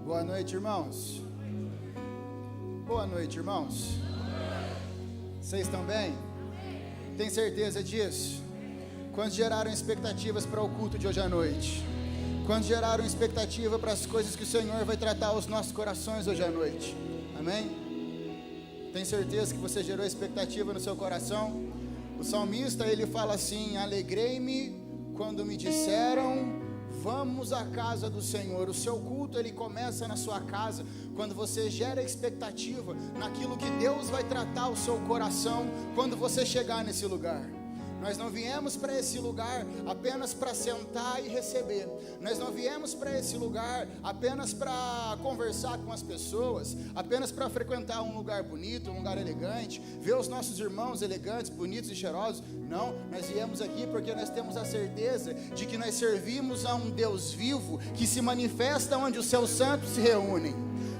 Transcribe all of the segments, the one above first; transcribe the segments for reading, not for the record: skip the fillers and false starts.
Boa noite, irmãos. Boa noite, irmãos. Vocês estão bem? Tem certeza disso? Quantos geraram expectativas para o culto de hoje à noite? Quantos geraram expectativa para as coisas que o Senhor vai tratar aos nossos corações hoje à noite? Amém? Tem certeza que você gerou expectativa no seu coração? O salmista, ele fala assim: alegrei-me quando me disseram, vamos à casa do Senhor. O seu culto, ele começa na sua casa, quando você gera expectativa naquilo que Deus vai tratar o seu coração, quando você chegar nesse lugar. Nós não viemos para esse lugar apenas para sentar e receber. Nós não viemos para esse lugar apenas para conversar com as pessoas, apenas para frequentar um lugar bonito, um lugar elegante, ver os nossos irmãos elegantes, bonitos e cheirosos. Não, nós viemos aqui porque nós temos a certeza de que nós servimos a um Deus vivo que se manifesta onde os seus santos se reúnem.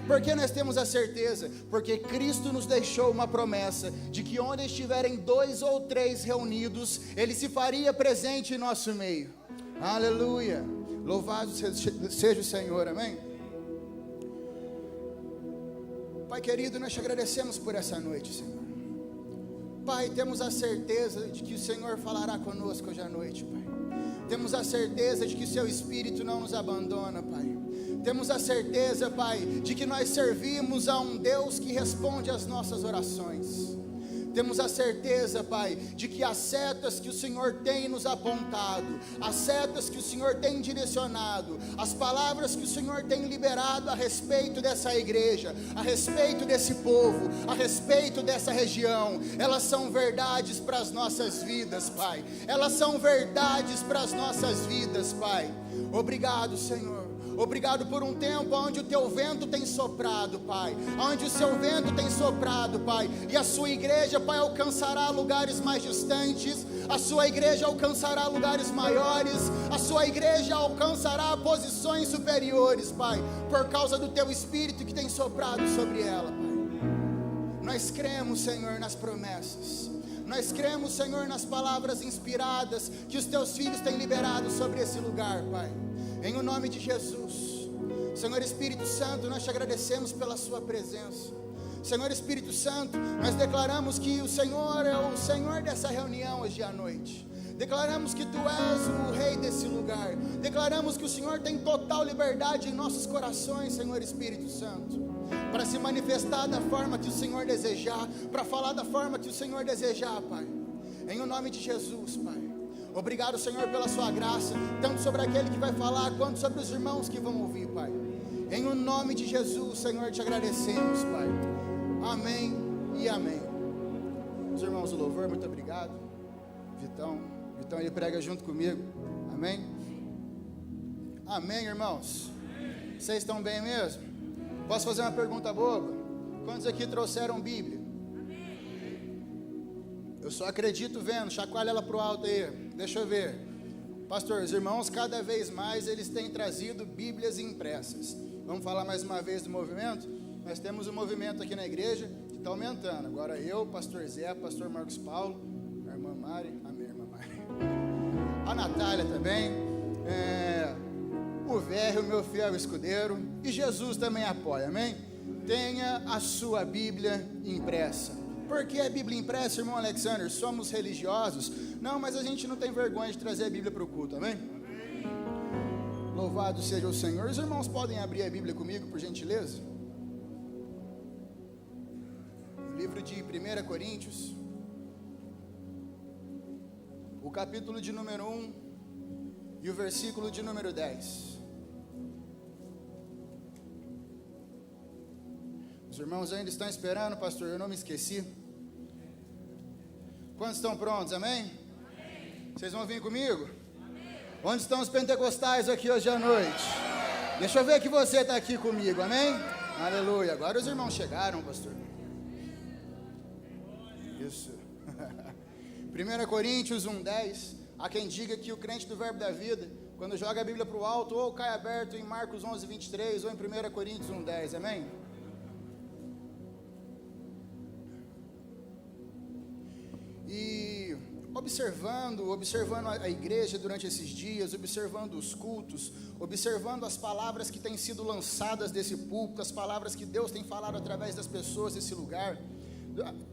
Por que nós temos a certeza? Porque Cristo nos deixou uma promessa de que onde estiverem 2 ou 3 reunidos, Ele se faria presente em nosso meio. Aleluia! Louvado seja o Senhor, amém? Pai querido, nós te agradecemos por essa noite, Senhor. Pai, temos a certeza de que o Senhor falará conosco hoje à noite, Pai. Temos a certeza de que o Seu Espírito não nos abandona, Pai. Temos a certeza, Pai, de que nós servimos a um Deus que responde às nossas orações. Temos a certeza, Pai, de que as setas que o Senhor tem nos apontado, as setas que o Senhor tem direcionado, as palavras que o Senhor tem liberado a respeito dessa igreja, a respeito desse povo, a respeito dessa região, elas são verdades para as nossas vidas, Pai. Elas são verdades para as nossas vidas, Pai. Obrigado, Senhor. Obrigado por um tempo onde o Teu vento tem soprado, Pai. Onde o Seu vento tem soprado, Pai. E a Sua igreja, Pai, alcançará lugares mais distantes. A Sua igreja alcançará lugares maiores. A Sua igreja alcançará posições superiores, Pai. Por causa do Teu Espírito que tem soprado sobre ela, Pai. Nós cremos, Senhor, nas promessas. Nós cremos, Senhor, nas palavras inspiradas que os Teus filhos têm liberado sobre esse lugar, Pai. Em o nome de Jesus, Senhor Espírito Santo, nós te agradecemos pela Sua presença. Senhor Espírito Santo, nós declaramos que o Senhor é o Senhor dessa reunião hoje à noite. Declaramos que Tu és o Rei desse lugar. Declaramos que o Senhor tem total liberdade em nossos corações, Senhor Espírito Santo, para se manifestar da forma que o Senhor desejar, para falar da forma que o Senhor desejar, Pai. Em o nome de Jesus, Pai. Obrigado, Senhor, pela Sua graça, tanto sobre aquele que vai falar, quanto sobre os irmãos que vão ouvir, Pai. Em o nome de Jesus, Senhor, te agradecemos, Pai. Amém e amém. Os irmãos do louvor, muito obrigado. Vitão, ele prega junto comigo. Amém? Amém, irmãos? Vocês estão bem mesmo? Posso fazer uma pergunta boba? Quantos aqui trouxeram Bíblia? Eu só acredito vendo, chacoalha ela para o alto aí, deixa eu ver. Pastor, os irmãos cada vez mais eles têm trazido Bíblias impressas. Vamos falar mais uma vez do movimento? Nós temos um movimento aqui na igreja que está aumentando. Agora eu, pastor Zé, pastor Marcos Paulo, a irmã Mari, a minha irmã Mari, a Natália também, o velho, meu fiel escudeiro, e Jesus também apoia, amém? Tenha a sua Bíblia impressa. Por que a Bíblia impressa, irmão Alexander? Somos religiosos? Não, mas a gente não tem vergonha de trazer a Bíblia para o culto, amém? Louvado seja o Senhor. Os irmãos podem abrir a Bíblia comigo, por gentileza? O livro de 1 Coríntios, o capítulo de número 1 e o versículo de número 10. Os irmãos ainda estão esperando, pastor, eu não me esqueci. Quantos estão prontos, amém? Amém. Vocês vão vir comigo? Amém. Onde estão os pentecostais aqui hoje à noite? Deixa eu ver que você está aqui comigo, amém? Aleluia, agora os irmãos chegaram, pastor. Isso. 1 Coríntios 1:10. Há quem diga que o crente do verbo da vida, quando joga a Bíblia para o alto, ou cai aberto em Marcos 11:23, ou em 1 Coríntios 1:10, amém? E observando a igreja durante esses dias, observando os cultos, observando as palavras que têm sido lançadas desse púlpito, as palavras que Deus tem falado através das pessoas desse lugar,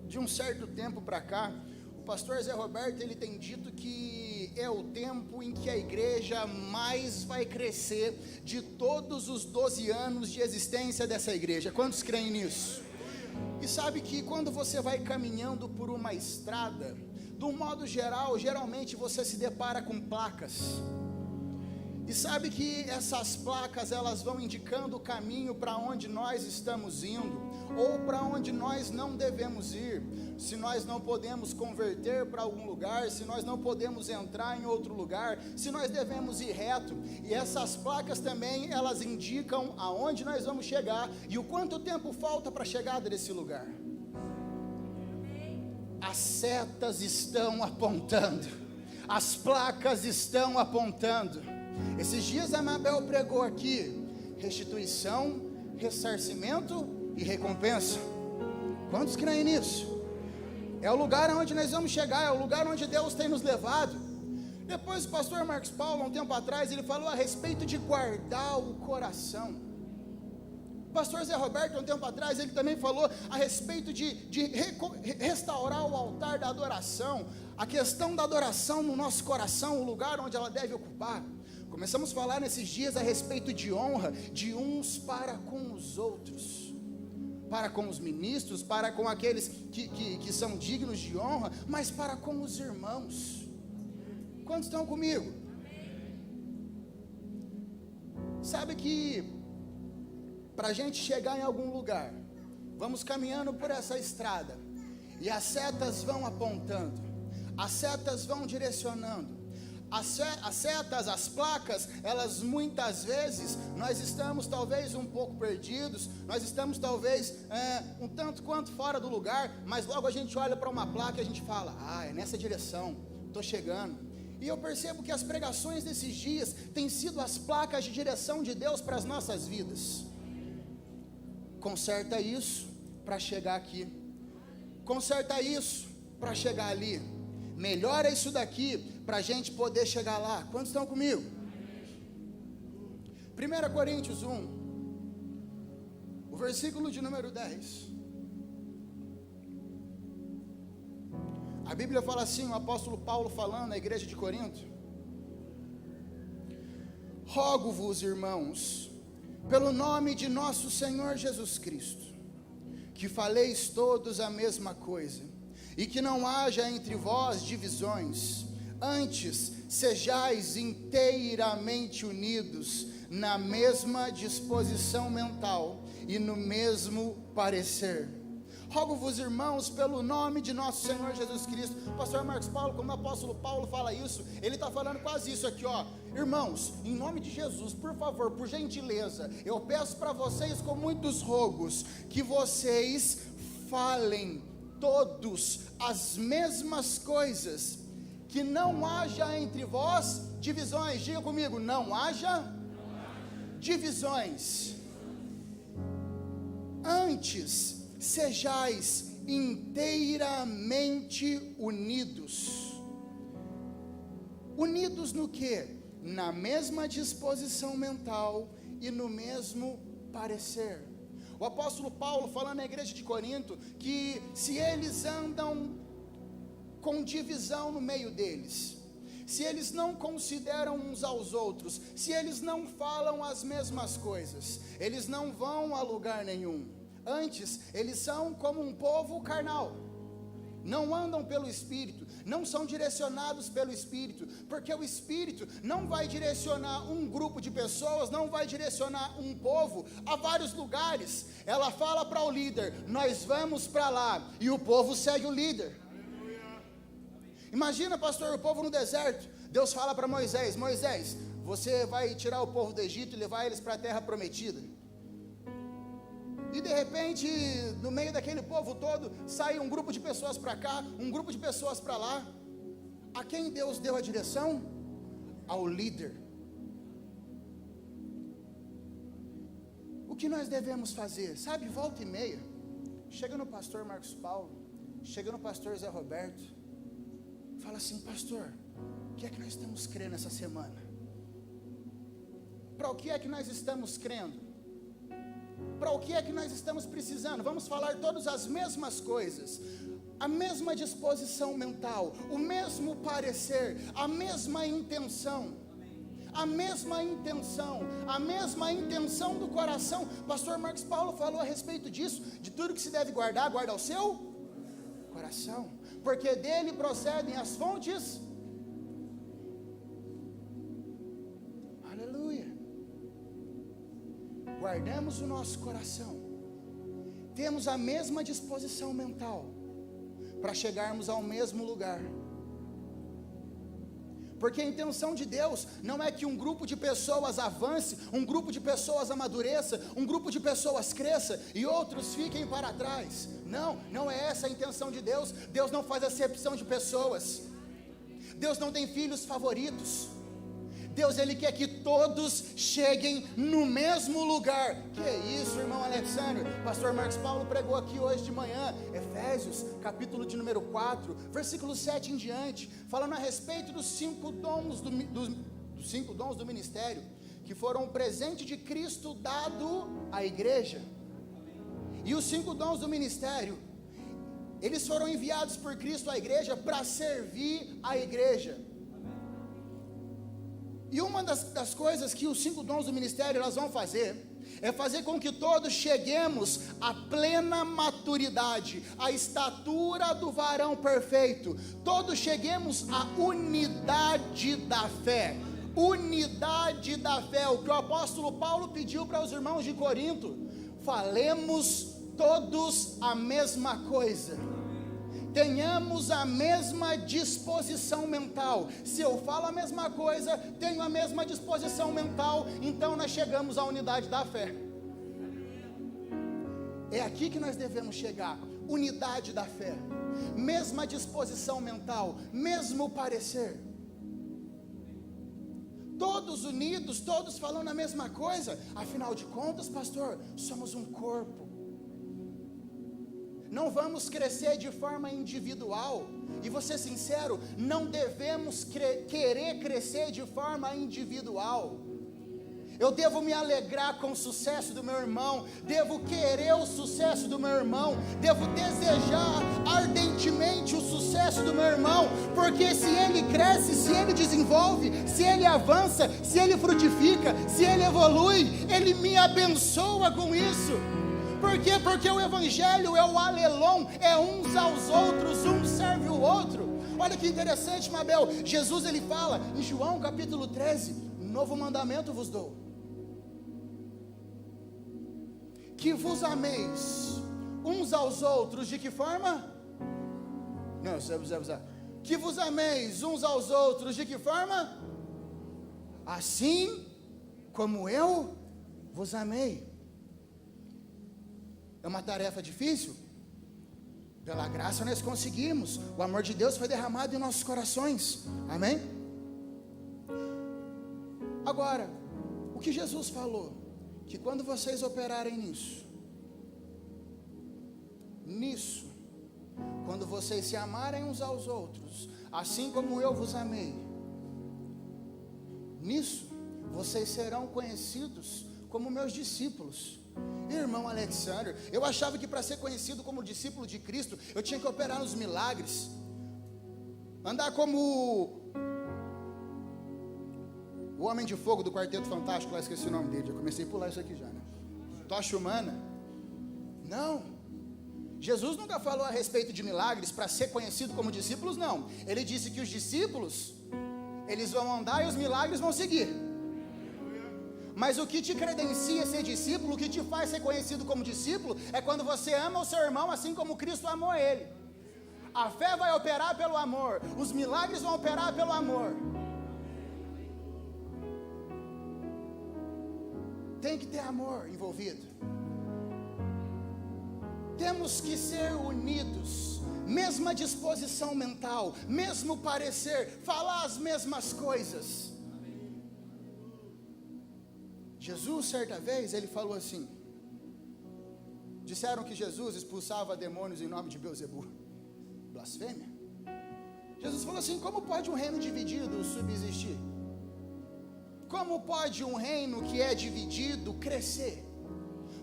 de um certo tempo para cá, o pastor Zé Roberto, ele tem dito que é o tempo em que a igreja mais vai crescer de todos os 12 anos de existência dessa igreja. Quantos creem nisso? E sabe que quando você vai caminhando por uma estrada, de um modo geral, geralmente você se depara com placas. E sabe que essas placas, elas vão indicando o caminho para onde nós estamos indo, ou para onde nós não devemos ir, se nós não podemos converter para algum lugar, se nós não podemos entrar em outro lugar, se nós devemos ir reto. E essas placas também, elas indicam aonde nós vamos chegar e o quanto tempo falta para a chegada desse lugar. As setas estão apontando, as placas estão apontando. Esses dias a Mabel pregou aqui: restituição, ressarcimento e recompensa. Quantos creem nisso? É o lugar onde nós vamos chegar, é o lugar onde Deus tem nos levado. Depois o pastor Marcos Paulo, um tempo atrás, ele falou a respeito de guardar o coração. O pastor Zé Roberto, um tempo atrás, ele também falou a respeito de restaurar o altar da adoração, a questão da adoração no nosso coração, o lugar onde ela deve ocupar. Começamos a falar nesses dias a respeito de honra, de uns para com os outros, para com os ministros, para com aqueles que são dignos de honra, mas para com os irmãos. Quantos estão comigo? Sabe que para a gente chegar em algum lugar, vamos caminhando por essa estrada, e as setas vão apontando, as setas vão direcionando. As setas, as placas, elas muitas vezes, nós estamos talvez um pouco perdidos, nós estamos talvez um tanto quanto fora do lugar, mas logo a gente olha para uma placa e a gente fala: é nessa direção, estou chegando. E eu percebo que as pregações desses dias têm sido as placas de direção de Deus para as nossas vidas. Conserta isso para chegar aqui, conserta isso para chegar ali, melhora isso daqui para a gente poder chegar lá. Quantos estão comigo? 1 Coríntios 1, o versículo de número 10. A Bíblia fala assim, o apóstolo Paulo falando na igreja de Corinto: rogo-vos, irmãos, pelo nome de nosso Senhor Jesus Cristo, que faleis todos a mesma coisa, e que não haja entre vós divisões, antes sejais inteiramente unidos na mesma disposição mental e no mesmo parecer. Rogo-vos, irmãos, pelo nome de nosso Senhor Jesus Cristo. Pastor Marcos Paulo, como o apóstolo Paulo fala isso, ele está falando quase isso aqui, irmãos, em nome de Jesus, por favor, por gentileza, eu peço para vocês com muitos rogos, que vocês falem todos as mesmas coisas, que não haja entre vós divisões. Diga comigo: não haja divisões. Antes sejais inteiramente unidos. Unidos no quê? Na mesma disposição mental e no mesmo parecer. O apóstolo Paulo falando na igreja de Corinto que se eles andam com divisão no meio deles, se eles não consideram uns aos outros, se eles não falam as mesmas coisas, eles não vão a lugar nenhum. Antes, eles são como um povo carnal, não andam pelo Espírito, não são direcionados pelo Espírito, porque o Espírito não vai direcionar um grupo de pessoas, não vai direcionar um povo a vários lugares. Ela fala para o líder: nós vamos para lá, e o povo segue o líder. Imagina, pastor, o povo no deserto. Deus fala para Moisés: Moisés, você vai tirar o povo do Egito e levar eles para a terra prometida. E de repente, no meio daquele povo todo, sai um grupo de pessoas para cá, um grupo de pessoas para lá. A quem Deus deu a direção? Ao líder. O que nós devemos fazer? Sabe, volta e meia, chega no pastor Marcos Paulo, chega no pastor Zé Roberto, fala assim: pastor, o que é que nós estamos crendo essa semana? Para o que é que nós estamos crendo? Para o que é que nós estamos precisando? Vamos falar todas as mesmas coisas, a mesma disposição mental, o mesmo parecer, a mesma intenção. A mesma intenção do coração. Pastor Marcos Paulo falou a respeito disso, de tudo que se deve guardar, guarda o seu coração, porque dele procedem as fontes. Aleluia. Guardamos o nosso coração, temos a mesma disposição mental para chegarmos ao mesmo lugar. Porque a intenção de Deus não é que um grupo de pessoas avance, um grupo de pessoas amadureça, um grupo de pessoas cresça e outros fiquem para trás. Não, não é essa a intenção de Deus. Deus não faz acepção de pessoas. Deus não tem filhos favoritos. Deus, Ele quer que todos cheguem no mesmo lugar. Que é isso, irmão Alexandre? Pastor Marcos Paulo pregou aqui hoje de manhã, Efésios, capítulo de número 4, versículo 7 em diante, falando a respeito dos 5 dons do ministério, que foram um presente de Cristo dado à igreja. E os 5 dons do ministério, eles foram enviados por Cristo à igreja para servir a igreja. E uma das coisas que os 5 dons do ministério elas vão fazer, é fazer com que todos cheguemos à plena maturidade, à estatura do varão perfeito, todos cheguemos à unidade da fé. Unidade da fé, o que o apóstolo Paulo pediu para os irmãos de Corinto: falemos todos a mesma coisa, tenhamos a mesma disposição mental. Se eu falo a mesma coisa, tenho a mesma disposição mental, então nós chegamos à unidade da fé. É aqui que nós devemos chegar, unidade da fé, mesma disposição mental, mesmo parecer, todos unidos, todos falando a mesma coisa. Afinal de contas, pastor, somos um corpo. Não vamos crescer de forma individual. E vou ser sincero, não devemos querer crescer de forma individual. Eu devo me alegrar com o sucesso do meu irmão, devo querer o sucesso do meu irmão, devo desejar ardentemente o sucesso do meu irmão, porque se ele cresce, se ele desenvolve, se ele avança, se ele frutifica, se ele evolui, ele me abençoa com isso. Por quê? Porque o evangelho é o alelon, é uns aos outros, um serve o outro. Olha que interessante, Mabel, Jesus ele fala em João capítulo 13, novo mandamento vos dou, que vos ameis uns aos outros. De que forma? Não, que vos ameis uns aos outros. De que forma? Assim como eu vos amei. É uma tarefa difícil? Pela graça nós conseguimos. O amor de Deus foi derramado em nossos corações. Amém? Agora, o que Jesus falou, que quando vocês operarem nisso, quando vocês se amarem uns aos outros, assim como eu vos amei, nisso, vocês serão conhecidos como meus discípulos. Irmão Alexandre, eu achava que para ser conhecido como discípulo de Cristo, eu tinha que operar nos milagres, andar como o Homem de Fogo do Quarteto Fantástico, lá esqueci o nome dele, já comecei a pular isso aqui já, né? Tocha humana. Não, Jesus nunca falou a respeito de milagres para ser conhecido como discípulos, não. Ele disse que os discípulos, eles vão andar e os milagres vão seguir. Mas o que te credencia ser discípulo, o que te faz ser conhecido como discípulo, é quando você ama o seu irmão assim como Cristo amou ele. A fé vai operar pelo amor, os milagres vão operar pelo amor. Tem que ter amor envolvido. Temos que ser unidos, mesma disposição mental, mesmo parecer, falar as mesmas coisas. Jesus, certa vez, ele falou assim, disseram que Jesus expulsava demônios em nome de Beelzebul, blasfêmia. Jesus falou assim: como pode um reino dividido subsistir? Como pode um reino que é dividido crescer?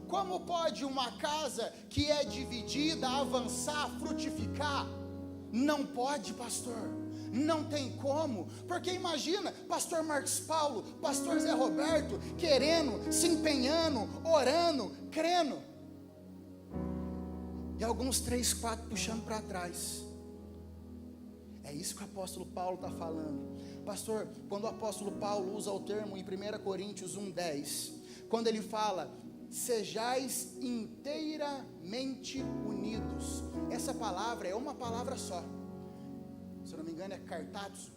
Como pode uma casa que é dividida avançar, frutificar? Não pode, pastor. Não tem como. Porque imagina, pastor Marcos Paulo, pastor Zé Roberto, querendo, se empenhando, orando, crendo, e alguns 3, 4 puxando para trás. É isso que o apóstolo Paulo está falando. Pastor, quando o apóstolo Paulo usa o termo em 1 Coríntios 1:10, quando ele fala: sejais inteiramente unidos, essa palavra é uma palavra só, se eu não me engano é cartazo,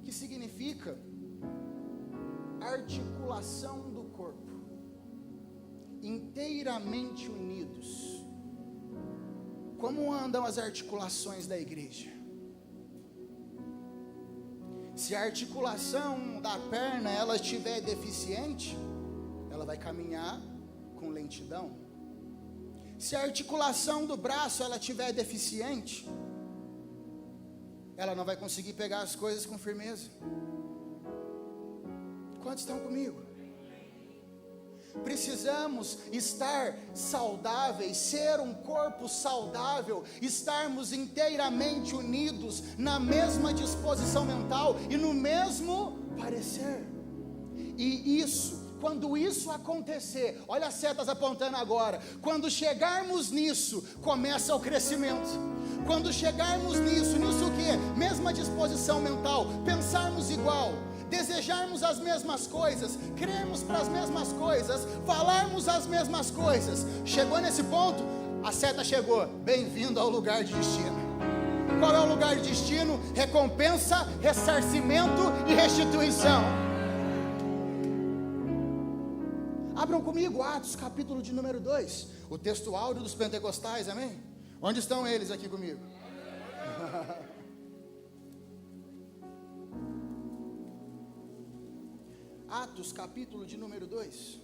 que significa articulação do corpo, inteiramente unidos. Como andam as articulações da igreja? Se a articulação da perna ela estiver deficiente, ela vai caminhar com lentidão. Se a articulação do braço ela estiver deficiente, ela não vai conseguir pegar as coisas com firmeza. Quantos estão comigo? Precisamos estar saudáveis, ser um corpo saudável, estarmos inteiramente unidos, na mesma disposição mental e no mesmo parecer. E isso, quando isso acontecer, olha as setas apontando agora, quando chegarmos nisso, começa o crescimento. Quando chegarmos nisso o quê? Mesma disposição mental, pensarmos igual, desejarmos as mesmas coisas, crermos para as mesmas coisas, falarmos as mesmas coisas. Chegou nesse ponto, a seta chegou. Bem-vindo ao lugar de destino. Qual é o lugar de destino? Recompensa, ressarcimento e restituição. Abram comigo Atos, capítulo de número 2, o texto áureo dos pentecostais, amém? Onde estão eles aqui comigo? Atos, capítulo de número 2.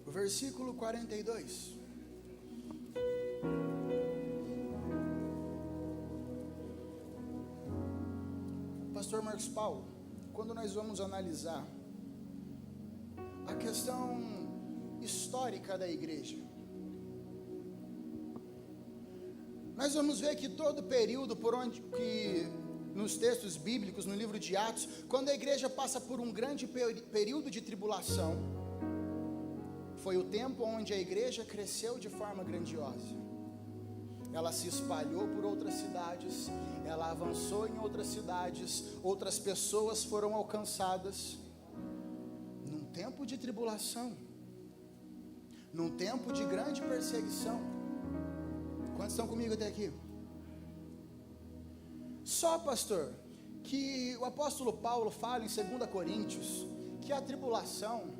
O versículo 42. Pastor Marcos Paulo, quando nós vamos analisar a questão histórica da igreja, nós vamos ver que todo período por onde que nos textos bíblicos, no livro de Atos, quando a igreja passa por um grande período de tribulação, foi o tempo onde a igreja cresceu de forma grandiosa. Ela se espalhou por outras cidades, ela avançou em outras cidades, outras pessoas foram alcançadas. Num tempo de tribulação, num tempo de grande perseguição. Quantos estão comigo até aqui? Só, pastor, que o apóstolo Paulo fala em 2 Coríntios que a tribulação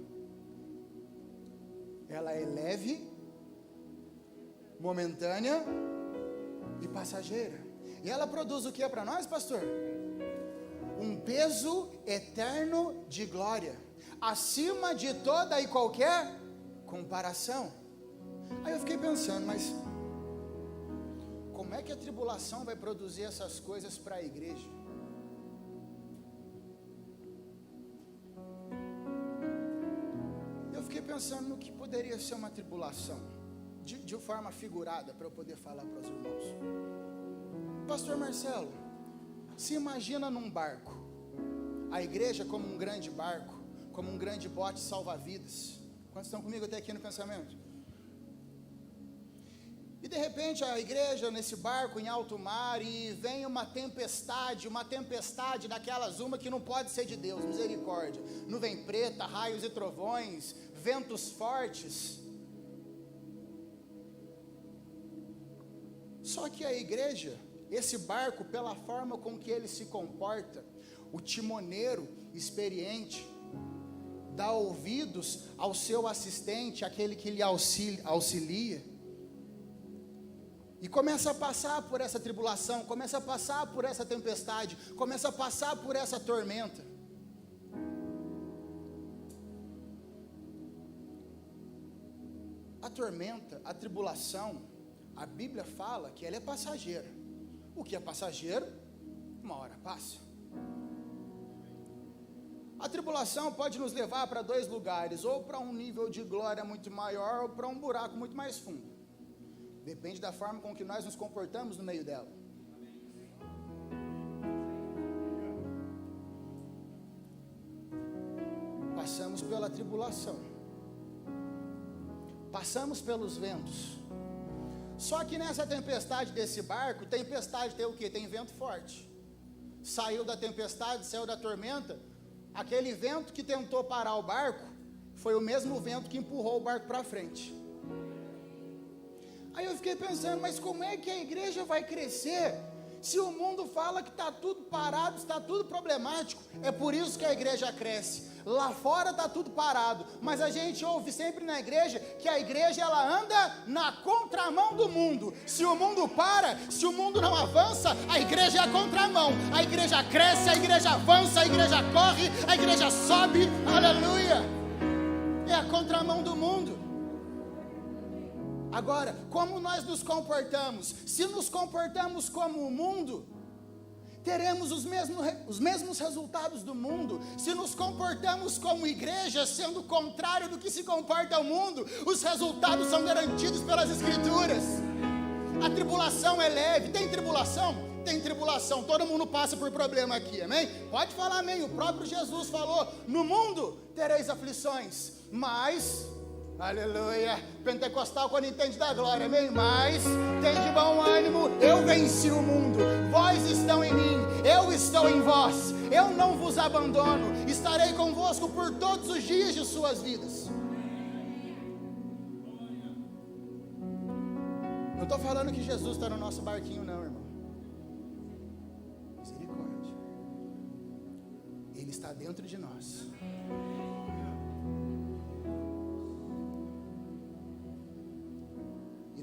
ela é leve, momentânea e passageira. E ela produz o que é para nós, pastor? Um peso eterno de glória, acima de toda e qualquer comparação. Aí eu fiquei pensando, mas como é que a tribulação vai produzir essas coisas para a igreja? Eu fiquei pensando no que poderia ser uma tribulação, de forma figurada, para eu poder falar para os irmãos. Pastor Marcelo, se imagina num barco, a igreja como um grande barco, como um grande bote salva-vidas. Quantos estão comigo até aqui no pensamento? E de repente a igreja nesse barco em alto mar, e vem uma tempestade daquelas que não pode ser de Deus, misericórdia, nuvem preta, raios e trovões, ventos fortes. Só que a igreja, esse barco, pela forma com que ele se comporta, o timoneiro experiente dá ouvidos ao seu assistente, aquele que lhe auxilia, e começa a passar por essa tribulação, começa a passar por essa tempestade, começa a passar por essa tormenta. A tormenta, a tribulação, a Bíblia fala que ela é passageira. O que é passageiro, uma hora passa. A tribulação pode nos levar para dois lugares, ou para um nível de glória muito maior, ou para um buraco muito mais fundo. Depende da forma com que nós nos comportamos no meio dela. Passamos pela tribulação, passamos pelos ventos. Só que nessa tempestade desse barco, tempestade tem o quê? Tem vento forte. Saiu da tempestade, saiu da tormenta. Aquele vento que tentou parar o barco foi o mesmo vento que empurrou o barco para frente. Aí eu fiquei pensando, mas como é que a igreja vai crescer se o mundo fala que está tudo parado, está tudo problemático? É por isso que a igreja cresce. Lá fora está tudo parado, mas a gente ouve sempre na igreja que a igreja ela anda na contramão do mundo. Se o mundo para, se o mundo não avança, a igreja é a contramão. A igreja cresce, a igreja avança, a igreja corre, a igreja sobe, aleluia. É a contramão do mundo. Agora, como nós nos comportamos? Se nos comportamos como o mundo, teremos os mesmos resultados do mundo. Se nos comportamos como igreja, sendo o contrário do que se comporta o mundo, os resultados são garantidos pelas Escrituras. A tribulação é leve. Tem tribulação? Tem tribulação. Todo mundo passa por problema aqui, amém? Pode falar amém. O próprio Jesus falou: no mundo tereis aflições, mas... aleluia, pentecostal quando entende da glória, amém? Mas tem de bom ânimo, eu venci o mundo, vós estão em mim, eu estou em vós, eu não vos abandono, estarei convosco por todos os dias de suas vidas. Não estou falando que Jesus está no nosso barquinho não, irmão. Misericórdia. Ele está dentro de nós.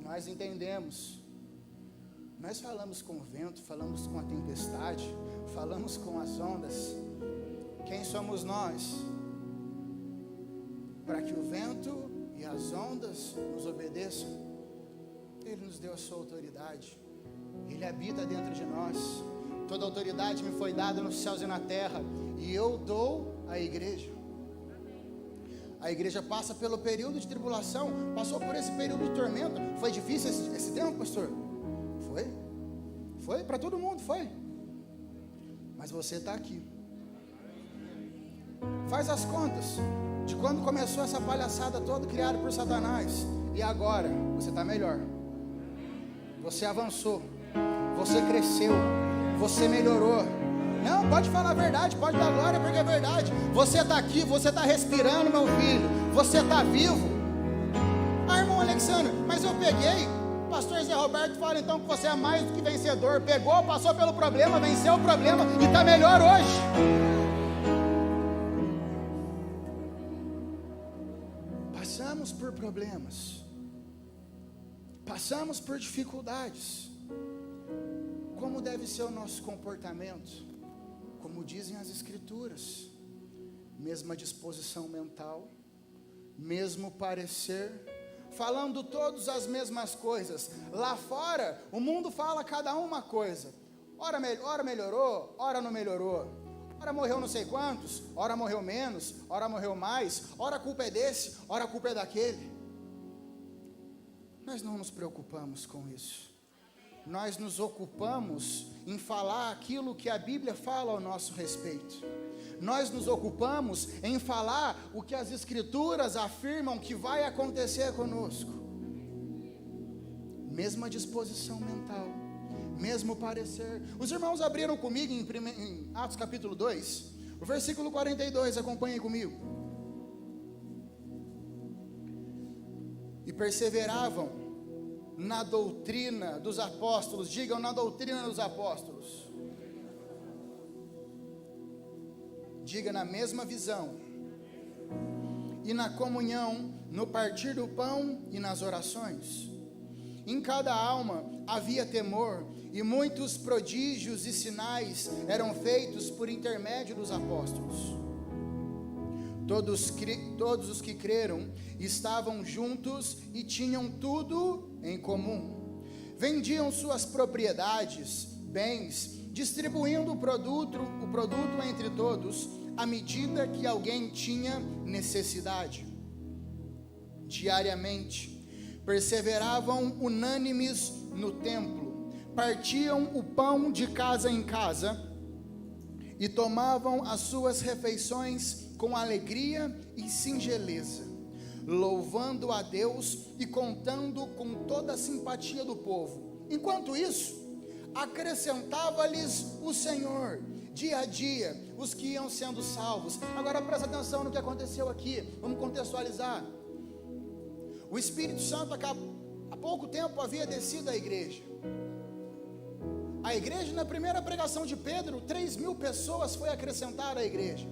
Nós entendemos, nós falamos com o vento, falamos com a tempestade, falamos com as ondas. Quem somos nós para que o vento e as ondas nos obedeçam? Ele nos deu a sua autoridade, Ele habita dentro de nós. Toda autoridade me foi dada nos céus e na terra, e eu dou à igreja. A igreja passa pelo período de tribulação, passou por esse período de tormenta. Foi difícil esse tempo, pastor? Foi para todo mundo, foi. Mas você está aqui. Faz as contas de quando começou essa palhaçada toda criada por Satanás. E agora, você está melhor. Você avançou, você cresceu, você melhorou. Não, pode falar a verdade, pode dar glória porque é verdade. Você está aqui, você está respirando, meu filho. Você está vivo. Ah, irmão Alexandre, mas eu peguei. O pastor Zé Roberto fala então que você é mais do que vencedor. Pegou, passou pelo problema, venceu o problema e está melhor hoje. Passamos por problemas, passamos por dificuldades. Como deve ser o nosso comportamento? Como dizem as Escrituras, mesma disposição mental, mesmo parecer, falando todos as mesmas coisas. Lá fora, o mundo fala cada uma coisa. Ora melhorou, ora não melhorou. Ora morreu não sei quantos, ora morreu menos, ora morreu mais. Ora a culpa é desse, ora a culpa é daquele. Nós não nos preocupamos com isso. Nós nos ocupamos em falar aquilo que a Bíblia fala ao nosso respeito. Nós nos ocupamos em falar o que as Escrituras afirmam que vai acontecer conosco. Mesma disposição mental, mesmo parecer. Os irmãos abriram comigo em Atos capítulo 2, o versículo 42, acompanhem comigo. E perseveravam na doutrina dos apóstolos. Digam, na doutrina dos apóstolos. Diga, na mesma visão e na comunhão, no partir do pão e nas orações. Em cada alma havia temor, e muitos prodígios e sinais eram feitos por intermédio dos apóstolos. Todos os que creram estavam juntos e tinham tudo em comum. Vendiam suas propriedades, bens, distribuindo o produto entre todos, à medida que alguém tinha necessidade. Diariamente, perseveravam unânimes no templo, partiam o pão de casa em casa e tomavam as suas refeições com alegria e singeleza, louvando a Deus e contando com toda a simpatia do povo. Enquanto isso, acrescentava-lhes o Senhor, dia a dia, os que iam sendo salvos. Agora presta atenção no que aconteceu aqui, vamos contextualizar. O Espírito Santo há pouco tempo havia descido à igreja. A igreja, na primeira pregação de Pedro, 3.000 pessoas foi acrescentar à igreja.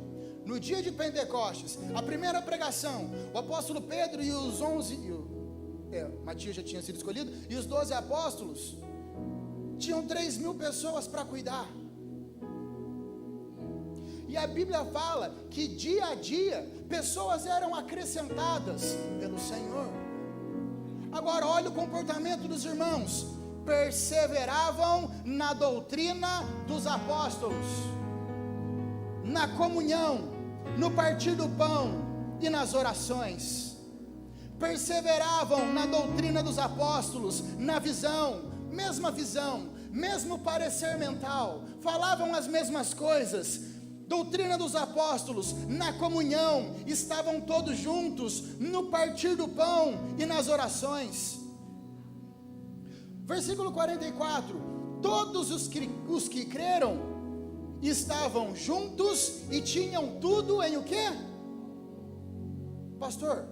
No dia de Pentecostes, a primeira pregação, o apóstolo Pedro e os 11, Matias já tinha sido escolhido, e os 12 apóstolos, tinham 3.000 pessoas para cuidar. E a Bíblia fala que dia a dia, pessoas eram acrescentadas pelo Senhor. Agora olha o comportamento dos irmãos: perseveravam na doutrina dos apóstolos, na comunhão, no partir do pão e nas orações. Perseveravam na doutrina dos apóstolos, na visão, mesmo parecer mental, falavam as mesmas coisas. Doutrina dos apóstolos, na comunhão, estavam todos juntos, no partir do pão e nas orações. Versículo 44, todos os que creram estavam juntos e tinham tudo em o quê? Pastor,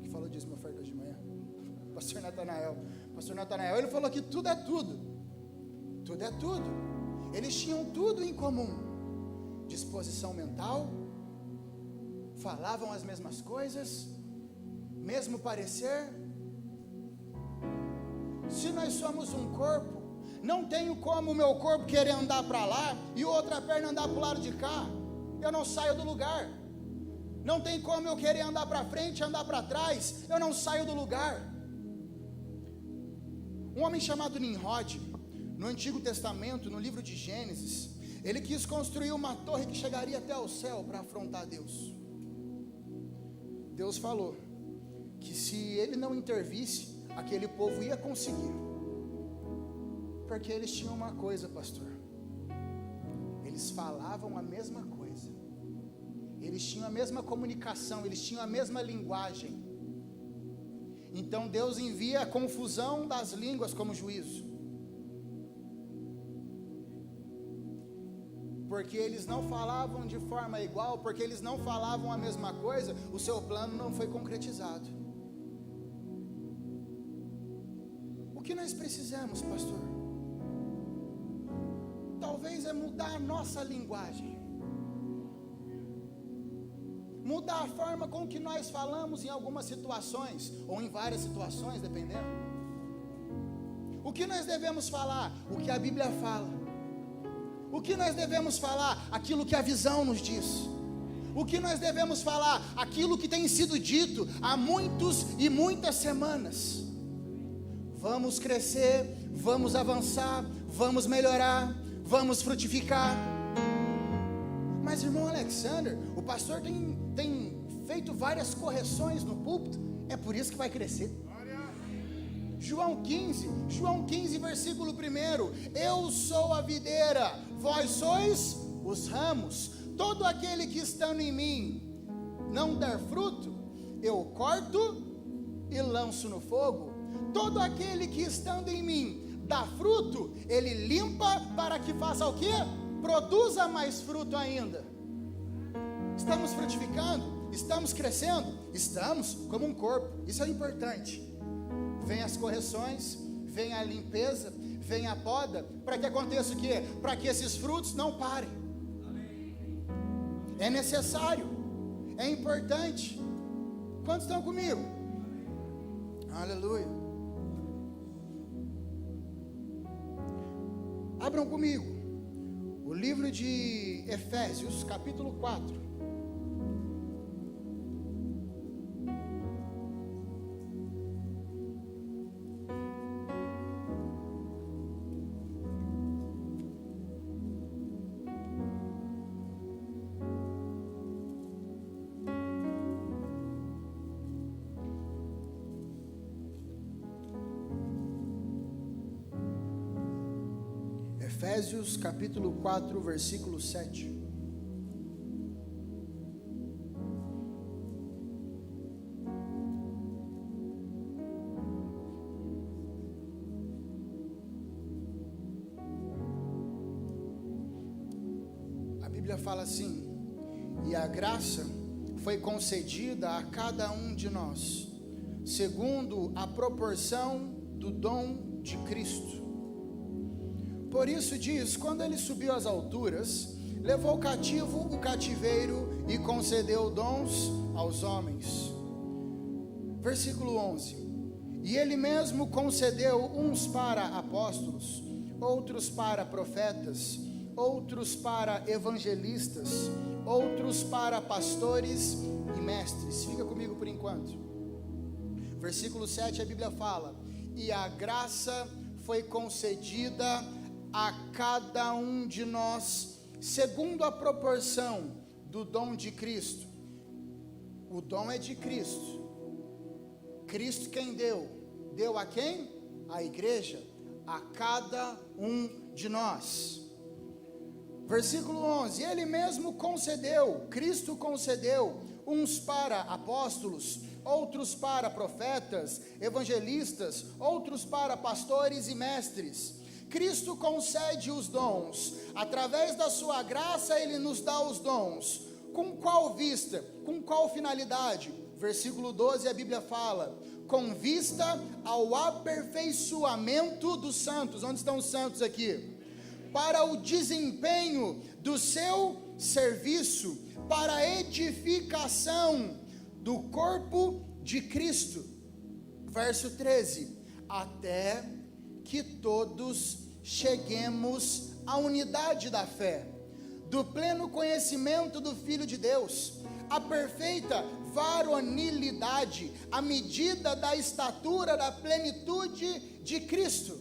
que falou disso, minha oferta hoje de manhã, pastor Natanael, ele falou que tudo é tudo, eles tinham tudo em comum, disposição mental, falavam as mesmas coisas, mesmo parecer. Se nós somos um corpo, não tenho como o meu corpo querer andar para lá e outra perna andar para o lado de cá, eu não saio do lugar. Não tem como eu querer andar para frente e andar para trás, eu não saio do lugar. Um homem chamado Nimrod, no Antigo Testamento, no livro de Gênesis, ele quis construir uma torre que chegaria até o céu para afrontar Deus. Deus falou que se ele não intervisse, aquele povo ia conseguir, porque eles tinham uma coisa, pastor: eles falavam a mesma coisa, eles tinham a mesma comunicação, eles tinham a mesma linguagem. Então Deus envia a confusão das línguas como juízo, porque eles não falavam de forma igual, porque eles não falavam a mesma coisa, o seu plano não foi concretizado. O que nós precisamos, pastor? Talvez é mudar a nossa linguagem, mudar a forma com que nós falamos em algumas situações, ou em várias situações, dependendo. O que nós devemos falar? O que a Bíblia fala. O que nós devemos falar? Aquilo que a visão nos diz. O que nós devemos falar? Aquilo que tem sido dito há muitos e muitas semanas. Vamos crescer, vamos avançar, vamos melhorar, vamos frutificar. Mas irmão Alexander, o pastor tem feito várias correções no púlpito, é por isso que vai crescer. João 15, versículo 1: eu sou a videira, vós sois os ramos. Todo aquele que estando em mim não der fruto, eu corto e lanço no fogo. Todo aquele que estando em mim dá fruto, ele limpa para que faça o quê? Produza mais fruto ainda. Estamos frutificando? Estamos crescendo? Estamos como um corpo, isso é importante. Vem as correções, vem a limpeza, vem a poda, para que aconteça o quê? Para que esses frutos não parem. É necessário, é importante. Quantos estão comigo? Aleluia. Abram comigo O livro de Efésios, capítulo 4. Efésios capítulo 4, versículo 7. A Bíblia fala assim: e a graça foi concedida a cada um de nós, segundo a proporção do dom de Cristo. Por isso diz, quando ele subiu às alturas, levou cativo o cativeiro e concedeu dons aos homens. Versículo 11. E ele mesmo concedeu uns para apóstolos, outros para profetas, outros para evangelistas, outros para pastores e mestres. Fica comigo por enquanto. Versículo 7, a Bíblia fala: e a graça foi concedida a cada um de nós, segundo a proporção do dom de Cristo. O dom é de Cristo. Cristo quem deu? Deu a quem? A igreja, a cada um de nós. Versículo 11, ele mesmo concedeu, Cristo concedeu, uns para apóstolos, outros para profetas, evangelistas, outros para pastores e mestres. Cristo concede os dons, através da sua graça ele nos dá os dons. Com qual vista? Com qual finalidade? Versículo 12 a Bíblia fala: com vista ao aperfeiçoamento dos santos. Onde estão os santos aqui? Para o desempenho do seu serviço, para a edificação do corpo de Cristo. Verso 13, até que todos cheguemos à unidade da fé, do pleno conhecimento do Filho de Deus, à perfeita varonilidade, à medida da estatura da plenitude de Cristo,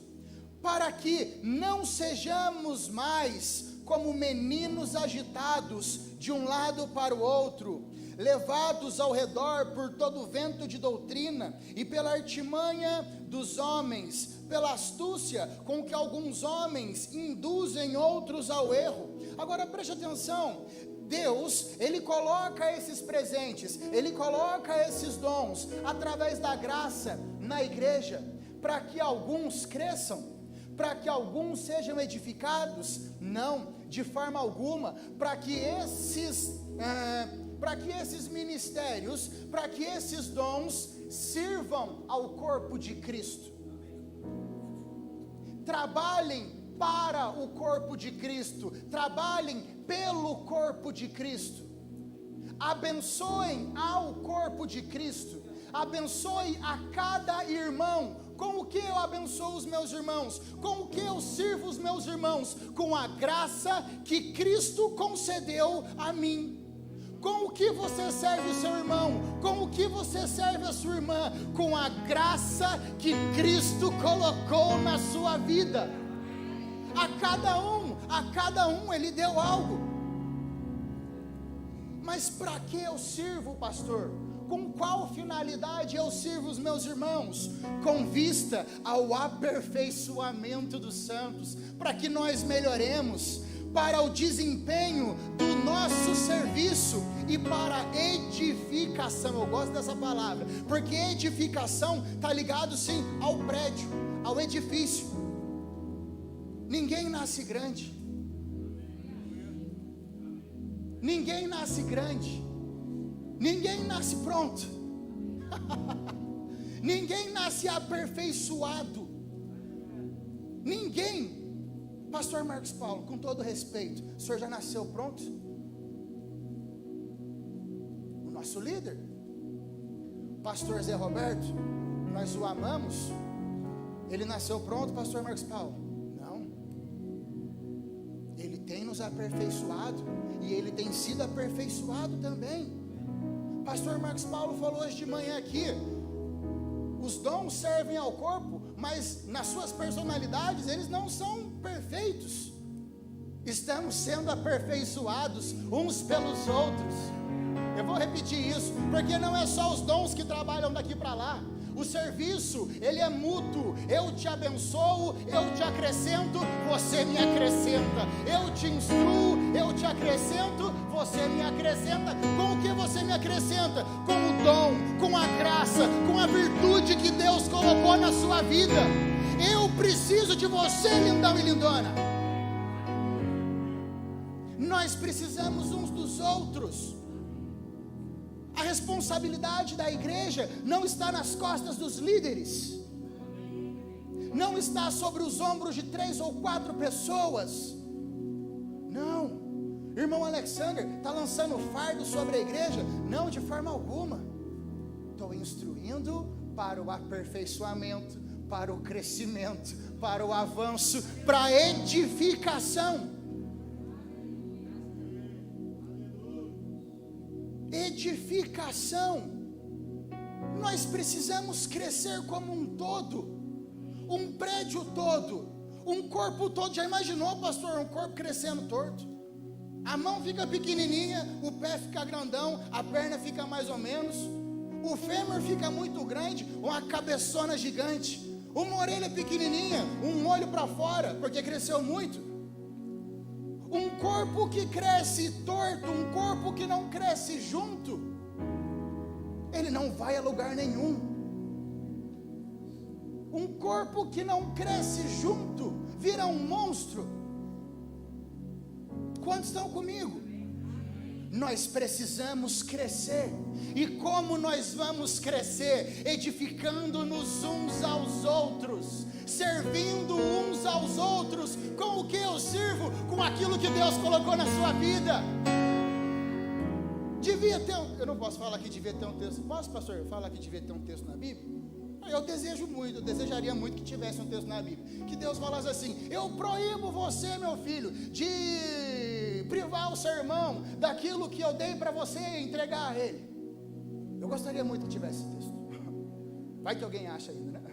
para que não sejamos mais como meninos agitados de um lado para o outro, levados ao redor por todo vento de doutrina e pela artimanha dos homens, pela astúcia com que alguns homens induzem outros ao erro. Agora preste atenção, Deus, ele coloca esses presentes, ele coloca esses dons através da graça na igreja, para que alguns cresçam, para que alguns sejam edificados? Não, de forma alguma. Para que esses ministérios, para que esses dons sirvam ao corpo de Cristo, trabalhem para o corpo de Cristo, trabalhem pelo corpo de Cristo, abençoem ao corpo de Cristo, abençoe a cada irmão. Com o que eu abençoo os meus irmãos? Com o que eu sirvo os meus irmãos? Com a graça que Cristo concedeu a mim. Com o que você serve o seu irmão? Com o que você serve a sua irmã? Com a graça que Cristo colocou na sua vida. A cada um ele deu algo. Mas para que eu sirvo, pastor? Com qual finalidade eu sirvo os meus irmãos? Com vista ao aperfeiçoamento dos santos, para que nós melhoremos, para o desempenho do nosso serviço e para a edificação. Eu gosto dessa palavra, porque edificação está ligado sim ao prédio, ao edifício. Ninguém nasce grande. Ninguém nasce grande. Ninguém nasce pronto. Ninguém nasce aperfeiçoado. Ninguém. Pastor Marcos Paulo, com todo respeito, o senhor já nasceu pronto? O nosso líder, pastor Zé Roberto, nós o amamos. Ele nasceu pronto, pastor Marcos Paulo? Não. Ele tem nos aperfeiçoado, e Ele tem sido aperfeiçoado também. Pastor Marcos Paulo falou hoje de manhã aqui, os dons servem ao corpo, mas nas suas personalidades eles não são perfeitos. Estamos sendo aperfeiçoados uns pelos outros. Eu vou repetir isso, porque não é só os dons que trabalham daqui para lá. O serviço, ele é mútuo. Eu te abençoo, eu te acrescento, você me acrescenta. Eu te instruo, eu te acrescento, você me acrescenta. Com o que você me acrescenta? Com o dom, com a graça, com a virtude que Deus colocou na sua vida. Eu preciso de você, lindão e lindona. Nós precisamos uns dos outros. A responsabilidade da igreja não está nas costas dos líderes, não está sobre os ombros de 3 ou 4 pessoas. Não, irmão Alexander está lançando fardo sobre a igreja? Não, de forma alguma. Estou instruindo para o aperfeiçoamento, para o crescimento, para o avanço, para a edificação. Edificação. Nós precisamos crescer como um todo, um prédio todo, um corpo todo. Já imaginou, pastor, um corpo crescendo torto? A mão fica pequenininha, o pé fica grandão, a perna fica mais ou menos, o fêmur fica muito grande, uma cabeçona gigante, uma orelha pequenininha, um olho para fora, porque cresceu muito. Um corpo que cresce torto, um corpo que não cresce junto, ele não vai a lugar nenhum. Um corpo que não cresce junto, vira um monstro. Quantos estão comigo? Nós precisamos crescer. E como nós vamos crescer? Edificando-nos uns aos outros, servindo uns aos outros. Com o que eu sirvo? Com aquilo que Deus colocou na sua vida. Devia ter eu não posso falar que devia ter um texto. Posso, pastor, falar que devia ter um texto na Bíblia? Eu desejaria muito que tivesse um texto na Bíblia, que Deus falasse assim: eu proíbo você, meu filho, de privar o seu irmão daquilo que eu dei para você entregar a ele. Eu gostaria muito que tivesse esse texto. Vai que alguém acha ainda, né?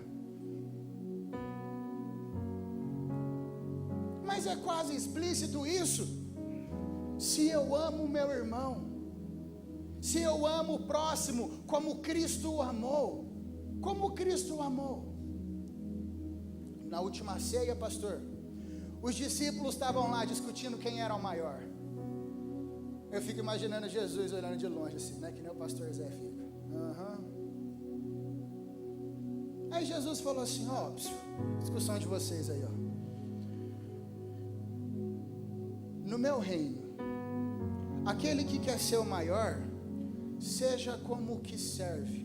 Mas é quase explícito isso. Se eu amo o meu irmão, se eu amo o próximo como Cristo o amou, como Cristo o amou. Na última ceia, pastor, os discípulos estavam lá discutindo quem era o maior. Eu fico imaginando Jesus olhando de longe assim, né? Que nem o pastor Zé fica. Aí Jesus falou assim, ó, discussão de vocês aí, ó. No meu reino, aquele que quer ser o maior, seja como o que serve.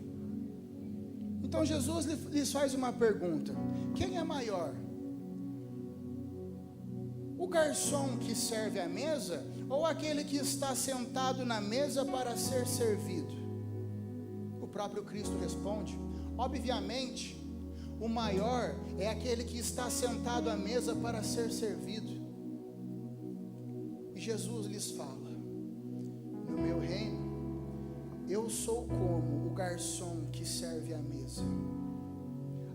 Então Jesus lhes faz uma pergunta: quem é maior? O garçom que serve a mesa, ou aquele que está sentado na mesa para ser servido? O próprio Cristo responde: obviamente, o maior é aquele que está sentado à mesa para ser servido. E Jesus lhes fala: no meu reino, eu sou como o garçom que serve a mesa.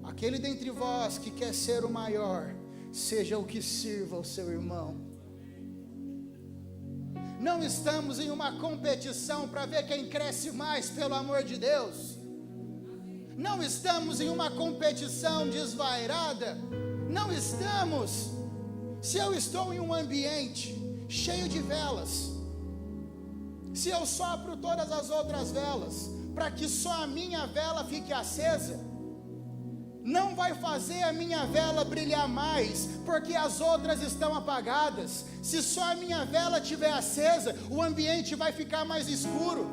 Aquele dentre vós que quer ser o maior, seja o que sirva o seu irmão. Não estamos em uma competição para ver quem cresce mais, pelo amor de Deus. Não estamos em uma competição desvairada. Não estamos. Se eu estou em um ambiente cheio de velas, se eu sopro todas as outras velas, para que só a minha vela fique acesa, não vai fazer a minha vela brilhar mais, porque as outras estão apagadas. Se só a minha vela estiver acesa, o ambiente vai ficar mais escuro.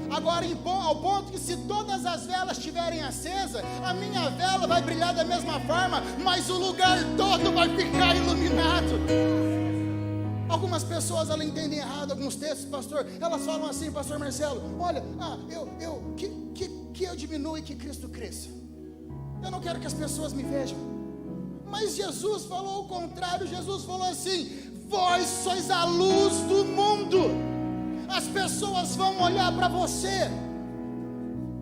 Agora, ao ponto que se todas as velas estiverem acesas, a minha vela vai brilhar da mesma forma, mas o lugar todo vai ficar iluminado. Algumas pessoas, elas entendem errado alguns textos, pastor. Elas falam assim, pastor Marcelo: olha, que eu diminua e que Cristo cresça. Eu não quero que as pessoas me vejam. Mas Jesus falou o contrário. Jesus falou assim: Vós sois a luz do mundo. As pessoas vão olhar para você.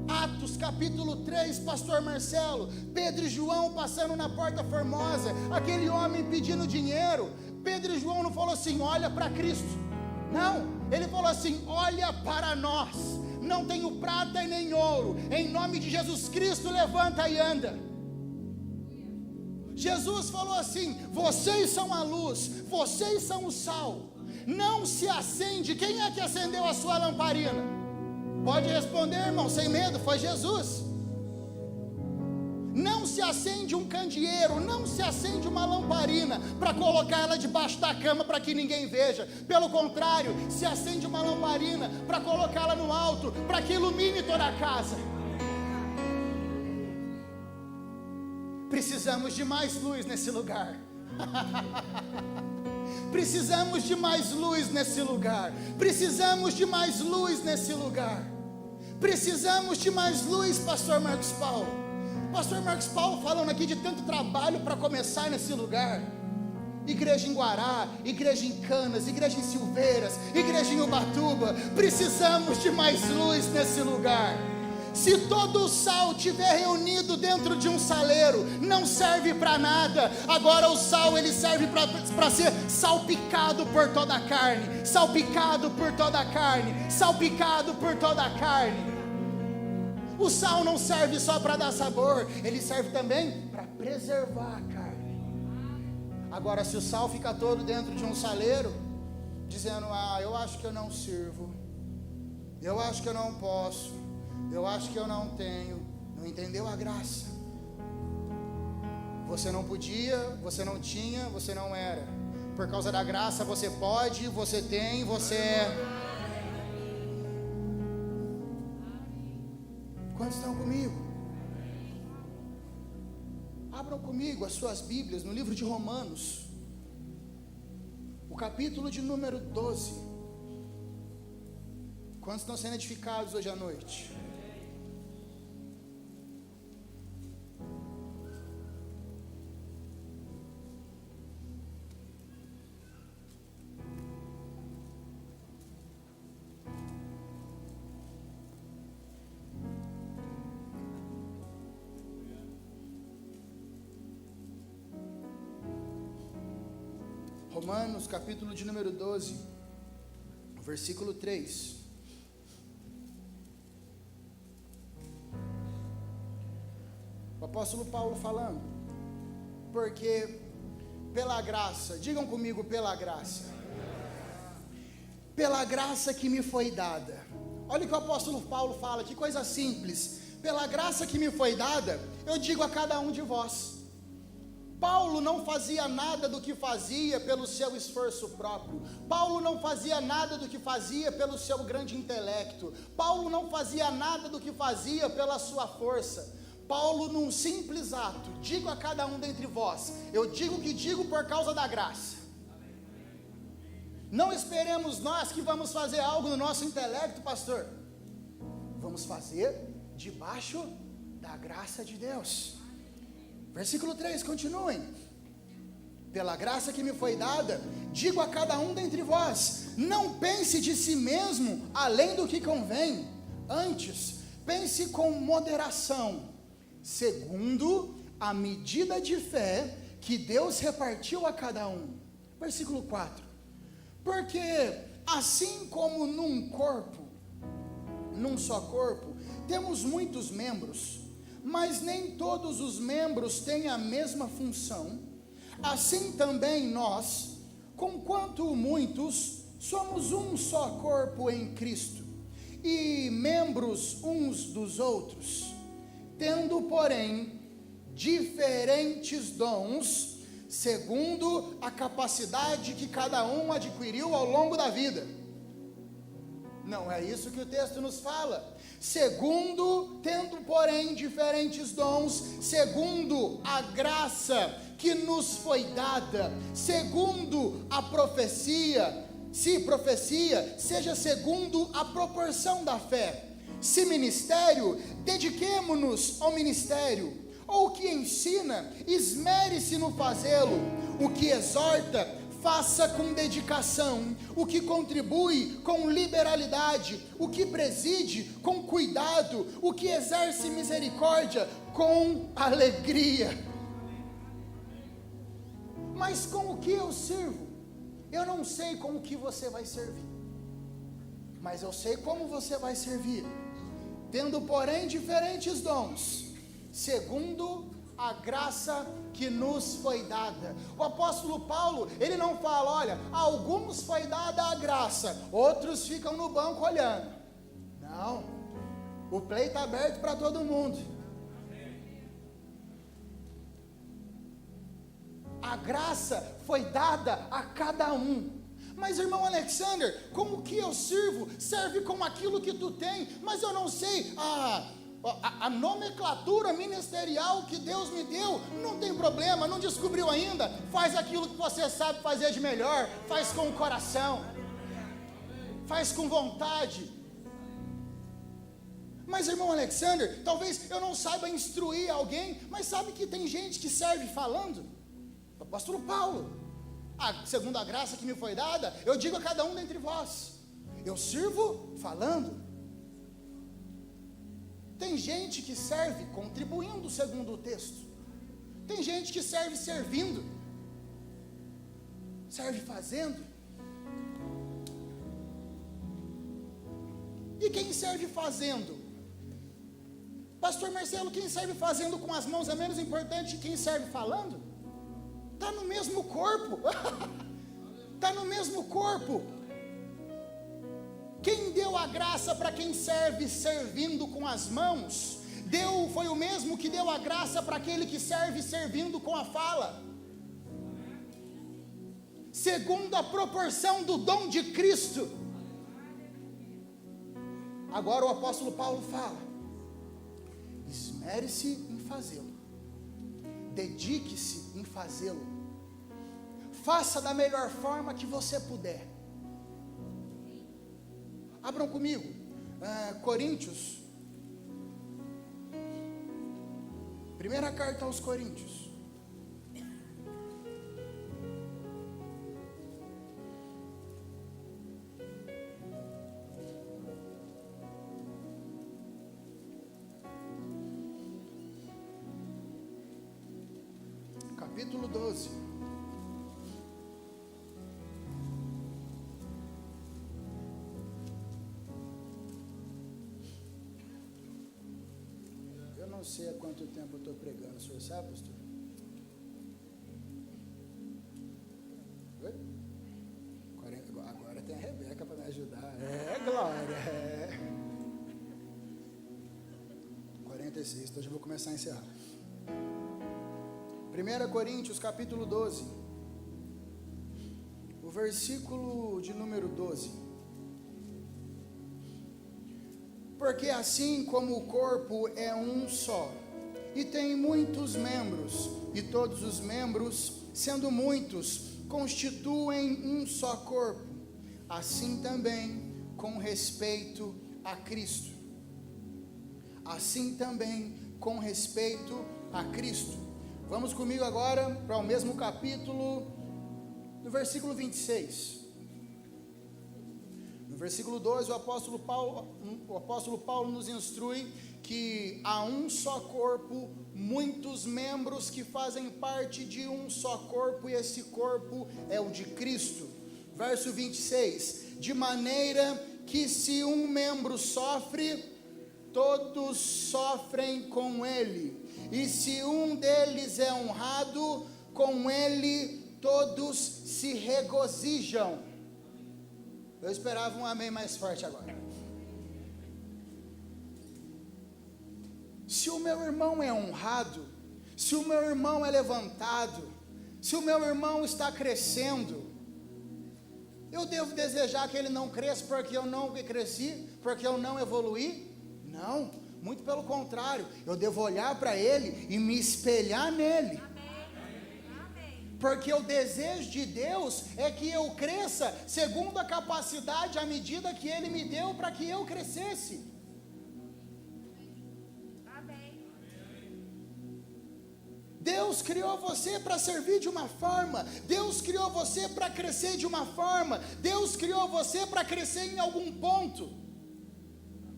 Atos capítulo 3, pastor Marcelo, Pedro e João passando na Porta Formosa, aquele homem pedindo dinheiro. Pedro e João não falou assim, olha para Cristo. Não, ele falou assim, olha para nós. Não tenho prata e nem ouro, em nome de Jesus Cristo levanta e anda. Jesus falou assim, vocês são a luz, vocês são o sal. Não se acende. Quem é que acendeu a sua lamparina? Pode responder, irmão, sem medo, foi Jesus. Não se acende um candeeiro, não se acende uma lamparina para colocar ela debaixo da cama para que ninguém veja. Pelo contrário, se acende uma lamparina para colocá-la no alto, para que ilumine toda a casa. Precisamos de mais luz nesse lugar. Precisamos de mais luz nesse lugar. Precisamos de mais luz nesse lugar. Precisamos de mais luz, pastor Marcos Paulo. Pastor Marcos Paulo falando aqui de tanto trabalho para começar nesse lugar. Igreja em Guará, igreja em Canas, igreja em Silveiras, igreja em Ubatuba. Precisamos de mais luz nesse lugar. Se todo o sal estiver reunido dentro de um saleiro, não serve para nada. Agora o sal, ele serve para ser salpicado por toda a carne. Salpicado por toda a carne. Salpicado por toda a carne. O sal não serve só para dar sabor, ele serve também para preservar a carne. Agora se o sal fica todo dentro de um saleiro, dizendo, eu acho que eu não sirvo, eu acho que eu não posso, eu acho que eu não tenho, não entendeu a graça. Você não podia, você não tinha, você não era. Por causa da graça você pode, você tem, você é. Quantos estão comigo? Abram comigo as suas Bíblias no livro de Romanos, o capítulo de número 12. Quantos estão sendo edificados hoje à noite? Romanos, capítulo de número 12, versículo 3. O apóstolo Paulo falando, porque pela graça, digam comigo, pela graça que me foi dada. Olha o que o apóstolo Paulo fala, que coisa simples. Pela graça que me foi dada, eu digo a cada um de vós. Paulo não fazia nada do que fazia pelo seu esforço próprio. Paulo não fazia nada do que fazia pelo seu grande intelecto. Paulo não fazia nada do que fazia pela sua força. Paulo, num simples ato, digo a cada um dentre vós, eu digo o que digo por causa da graça. Não esperemos nós que vamos fazer algo no nosso intelecto, pastor. Vamos fazer debaixo da graça de Deus. Versículo 3, continuem. Pela graça que me foi dada, digo a cada um dentre vós, não pense de si mesmo além do que convém. Antes, pense com moderação, segundo a medida de fé que Deus repartiu a cada um. Versículo 4. Porque assim como num só corpo, temos muitos membros, mas nem todos os membros têm a mesma função, assim também nós, conquanto muitos, somos um só corpo em Cristo, e membros uns dos outros, tendo, porém, diferentes dons, segundo a capacidade que cada um adquiriu ao longo da vida. Não é isso que o texto nos fala. Segundo, tendo porém diferentes dons, segundo a graça que nos foi dada, segundo a profecia, se profecia, seja segundo a proporção da fé. Se ministério, dediquemo-nos ao ministério. Ou o que ensina, esmere-se no fazê-lo. O que exorta, faça com dedicação, o que contribui com liberalidade, o que preside com cuidado, o que exerce misericórdia com alegria. Mas com o que eu sirvo? Eu não sei com o que você vai servir, mas eu sei como você vai servir, tendo porém diferentes dons, segundo a graça que nos foi dada. O apóstolo Paulo, ele não fala, olha, a alguns foi dada a graça, outros ficam no banco olhando. Não, o play está aberto para todo mundo. A graça foi dada a cada um. Mas irmão Alexander, como que eu sirvo? Serve com aquilo que tu tem, mas eu não sei a nomenclatura ministerial que Deus me deu. Não tem problema, não descobriu ainda. Faz aquilo que você sabe fazer de melhor. Faz com o coração, faz com vontade. Mas irmão Alexander, talvez eu não saiba instruir alguém, mas sabe que tem gente que serve falando? O apóstolo Paulo, segundo a graça que me foi dada, eu digo a cada um dentre vós, eu sirvo falando. Tem gente que serve contribuindo, segundo o texto. Tem gente que serve servindo, serve fazendo. E quem serve fazendo? Pastor Marcelo, quem serve fazendo com as mãos é menos importante que quem serve falando? Está no mesmo corpo. Está no mesmo corpo. Quem deu a graça para quem serve servindo com as mãos, foi o mesmo que deu a graça para aquele que serve servindo com a fala. Segundo a proporção do dom de Cristo. Agora o apóstolo Paulo fala: esmere-se em fazê-lo, dedique-se em fazê-lo, faça da melhor forma que você puder. Abram comigo, Coríntios, primeira carta aos Coríntios, capítulo 12. Não sei há quanto tempo eu estou pregando, o senhor sabe, pastor? Oi? 40, agora tem a Rebeca para me ajudar. Glória. 46, então já vou começar a encerrar. 1 Coríntios capítulo 12, o versículo de número 12. Porque assim como o corpo é um só, e tem muitos membros, e todos os membros, sendo muitos, constituem um só corpo, assim também com respeito a Cristo. Assim também com respeito a Cristo. Vamos comigo agora para o mesmo capítulo, no versículo 26. No versículo 12, o apóstolo Paulo nos instrui que há um só corpo, muitos membros que fazem parte de um só corpo, e esse corpo é o de Cristo. Verso 26, de maneira que se um membro sofre, todos sofrem com ele, e se um deles é honrado, com ele todos se regozijam. Eu esperava um amém mais forte agora. Se o meu irmão é honrado, se o meu irmão é levantado, se o meu irmão está crescendo, eu devo desejar que ele não cresça porque eu não cresci, porque eu não evoluí? Não, muito pelo contrário, eu devo olhar para ele e me espelhar nele. Porque o desejo de Deus é que eu cresça segundo a capacidade, à medida que Ele me deu para que eu crescesse. Deus Deus criou você para servir de uma forma, Deus criou você para crescer de uma forma, Deus criou você para crescer em algum ponto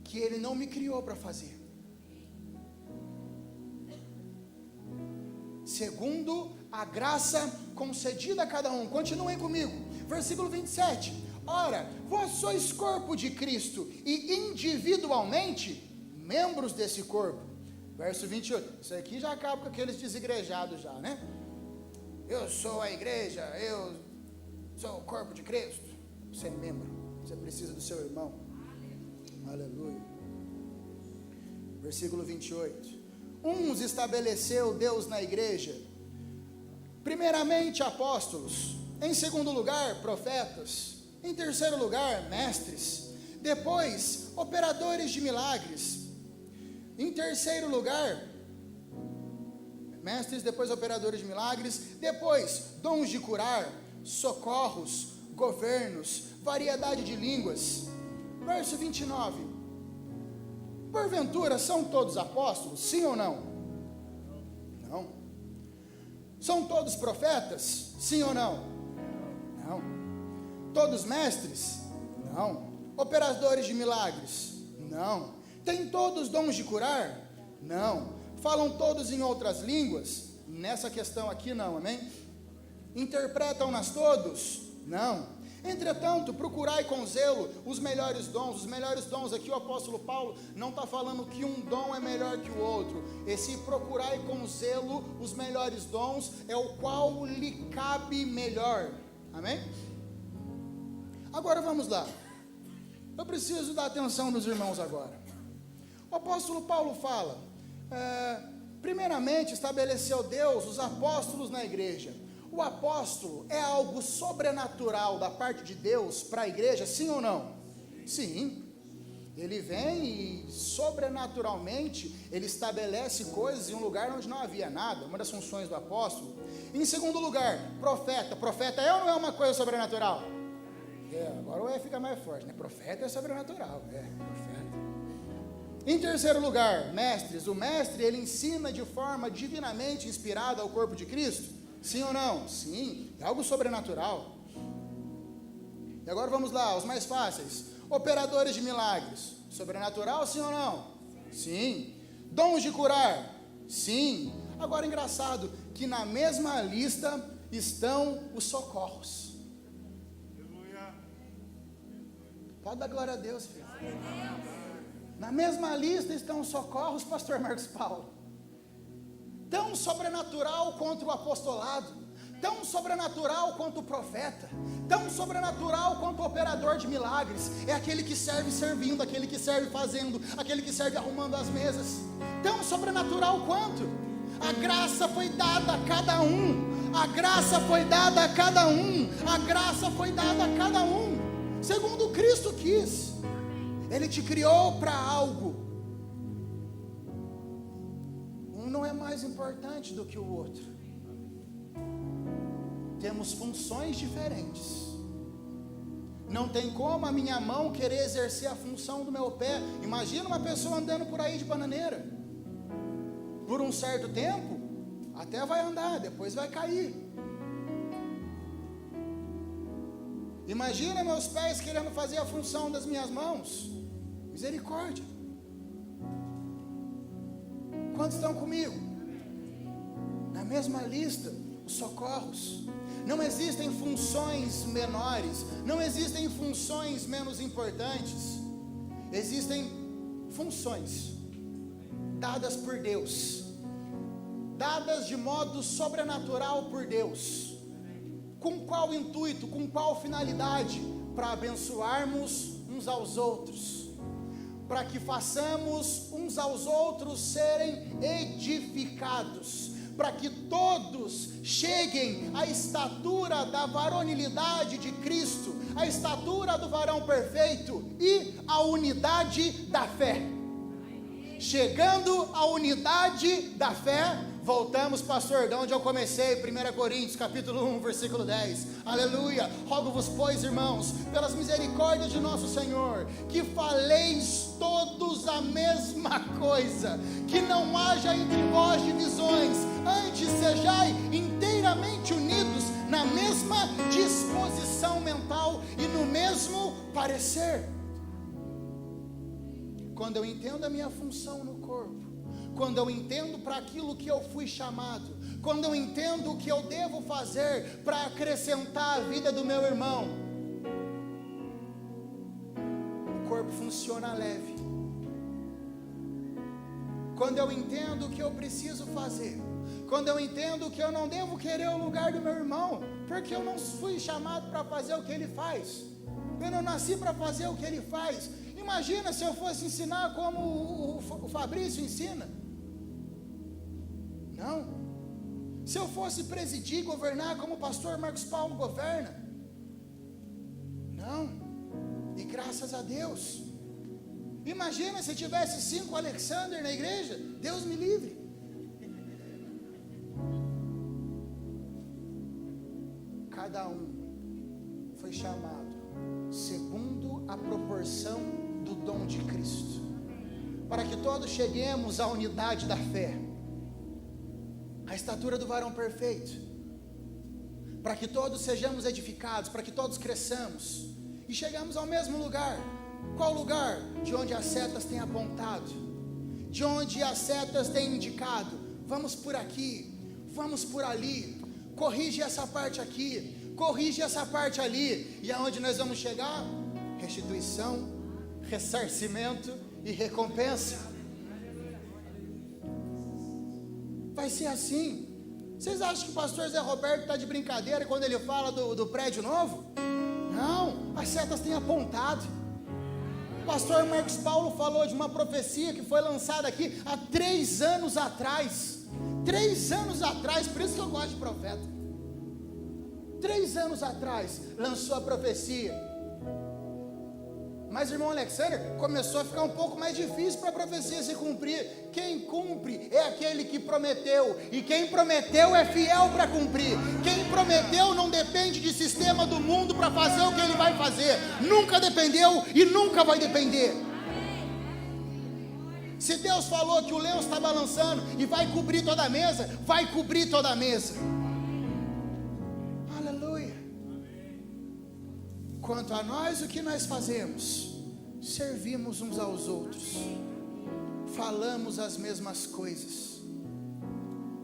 que Ele não me criou para fazer. Segundo a graça concedida a cada um. Continuem comigo, versículo 27. Ora, vós sois corpo de Cristo e individualmente membros desse corpo. Verso 28, isso aqui já acaba com aqueles desigrejados já, né? Eu sou a igreja, eu sou o corpo de Cristo. Você é membro, você precisa do seu irmão. Aleluia. Versículo 28. Uns estabeleceu Deus na igreja, primeiramente apóstolos, em segundo lugar profetas, em terceiro lugar mestres, depois operadores de milagres, em terceiro lugar mestres, depois operadores de milagres, depois dons de curar, socorros, governos, variedade de línguas. Verso 29. Porventura são todos apóstolos? Sim ou não? Não. São todos profetas? Sim ou não? Não. Todos mestres? Não. Operadores de milagres? Não. Têm todos dons de curar? Não. Falam todos em outras línguas? Nessa questão aqui não, amém? Interpretam-nas todos? Não. Entretanto, procurai com zelo os melhores dons. Os melhores dons aqui o apóstolo Paulo não está falando que um dom é melhor que o outro. Esse procurai com zelo os melhores dons é o qual lhe cabe melhor. Amém? Agora vamos lá. Eu preciso da atenção dos irmãos agora. O apóstolo Paulo fala, primeiramente estabeleceu Deus os apóstolos na igreja. O apóstolo é algo sobrenatural da parte de Deus para a igreja, sim ou não? Sim. Ele vem e sobrenaturalmente ele estabelece coisas em um lugar onde não havia nada, uma das funções do apóstolo. Em segundo lugar, profeta. Profeta é ou não é uma coisa sobrenatural? Agora o E fica mais forte, né? Profeta é sobrenatural, profeta. Em terceiro lugar, mestres. O mestre, ele ensina de forma divinamente inspirada ao corpo de Cristo. Sim ou não? Sim, é algo sobrenatural. E agora vamos lá, os mais fáceis. Operadores de milagres. Sobrenatural, sim ou não? Sim. Dons de curar? Sim. Agora, engraçado, que na mesma lista estão os socorros. Pode dar glória a Deus, filho. Na mesma lista estão os socorros, pastor Marcos Paulo. Tão sobrenatural quanto o apostolado, tão sobrenatural quanto o profeta, tão sobrenatural quanto o operador de milagres, é aquele que serve servindo, aquele que serve fazendo, aquele que serve arrumando as mesas, tão sobrenatural quanto. A graça foi dada a cada um, a graça foi dada a cada um, a graça foi dada a cada um, segundo Cristo quis. Ele te criou para algo. Não é mais importante do que o outro. Temos funções diferentes. Não tem como a minha mão querer exercer a função do meu pé. Imagina uma pessoa andando por aí de bananeira. Por um certo tempo, até vai andar, depois vai cair. Imagina meus pés querendo fazer a função das minhas mãos. Misericórdia. Quantos estão comigo? Na mesma lista, os socorros. Não existem funções menores, não existem funções menos importantes. Existem funções dadas por Deus, dadas de modo sobrenatural por Deus. Com qual intuito, com qual finalidade? Para abençoarmos uns aos outros, para que façamos uns aos outros serem edificados, para que todos cheguem à estatura da varonilidade de Cristo, à estatura do varão perfeito e à unidade da fé. Chegando à unidade da fé, voltamos, pastor, de onde eu comecei, 1 Coríntios, capítulo 1, versículo 10, aleluia. Rogo-vos, pois, irmãos, pelas misericórdias de nosso Senhor, que faleis todos a mesma coisa, que não haja entre vós divisões, antes sejais parecer. Quando eu entendo a minha função no corpo, quando eu entendo para aquilo que eu fui chamado, quando eu entendo o que eu devo fazer para acrescentar a vida do meu irmão, o corpo funciona leve. Quando eu entendo o que eu preciso fazer, quando eu entendo que eu não devo querer o lugar do meu irmão, porque eu não fui chamado para fazer o que ele faz, eu não nasci para fazer o que ele faz. Imagina se eu fosse ensinar como o Fabrício ensina. Não. Se eu fosse presidir, governar como o pastor Marcos Paulo governa. Não. E graças a Deus. Imagina se tivesse 5 Alexander na igreja. Deus me livre. Cada um foi chamado segundo a proporção do dom de Cristo, para que todos cheguemos à unidade da fé, à estatura do varão perfeito, para que todos sejamos edificados, para que todos cresçamos e chegamos ao mesmo lugar. Qual lugar? De onde as setas têm apontado, de onde as setas têm indicado. Vamos por aqui, vamos por ali, corrige essa parte aqui, corrige essa parte ali. E aonde nós vamos chegar? Restituição, ressarcimento e recompensa. Vai ser assim. Vocês acham que o pastor Zé Roberto está de brincadeira quando ele fala do prédio novo? Não, as setas têm apontado. O pastor Marcos Paulo falou de uma profecia que foi lançada aqui há 3 anos atrás. 3 anos atrás, por isso que eu gosto de profeta. 3 anos atrás lançou a profecia. Mas, irmão Alexander, começou a ficar um pouco mais difícil para a profecia se cumprir. Quem cumpre é aquele que prometeu, e quem prometeu é fiel para cumprir. Quem prometeu não depende de sistema do mundo para fazer o que ele vai fazer. Nunca dependeu e nunca vai depender. Se Deus falou que o leão está balançando e vai cobrir toda a mesa, vai cobrir toda a mesa. Quanto a nós, o que nós fazemos? Servimos uns aos outros, falamos as mesmas coisas,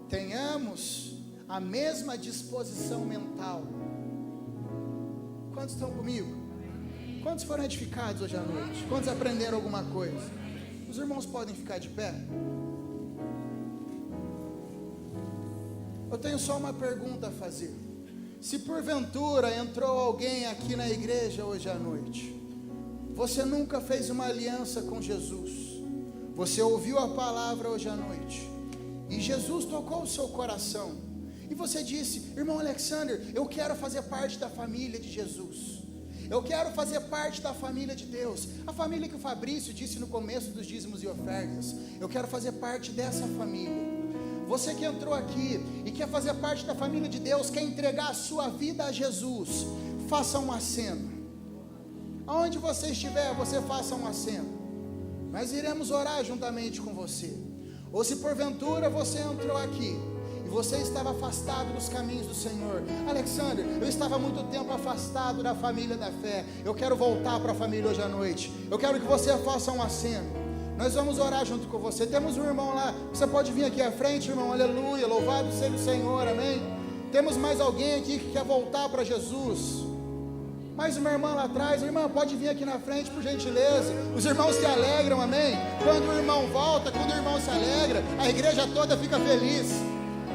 tenhamos a mesma disposição mental. Quantos estão comigo? Quantos foram edificados hoje à noite? Quantos aprenderam alguma coisa? Os irmãos podem ficar de pé? Eu tenho só uma pergunta a fazer. Se porventura entrou alguém aqui na igreja hoje à noite, você nunca fez uma aliança com Jesus, você ouviu a palavra hoje à noite, e Jesus tocou o seu coração, e você disse: irmão Alexander, eu quero fazer parte da família de Jesus, eu quero fazer parte da família de Deus, a família que o Fabrício disse no começo dos dízimos e ofertas, eu quero fazer parte dessa família. Você que entrou aqui e quer fazer parte da família de Deus, quer entregar a sua vida a Jesus, faça um aceno. Aonde você estiver, você faça um aceno. Nós iremos orar juntamente com você. Ou se porventura você entrou aqui e você estava afastado dos caminhos do Senhor: Alexander, eu estava muito tempo afastado da família da fé, eu quero voltar para a família hoje à noite. Eu quero que você faça um aceno. Nós vamos orar junto com você. Temos um irmão lá, você pode vir aqui à frente, irmão, aleluia, louvado seja o Senhor, amém. Temos mais alguém aqui que quer voltar para Jesus. Mais uma irmã lá atrás, irmã, pode vir aqui na frente por gentileza. Os irmãos se alegram, amém. Quando o irmão volta, quando o irmão se alegra, a igreja toda fica feliz.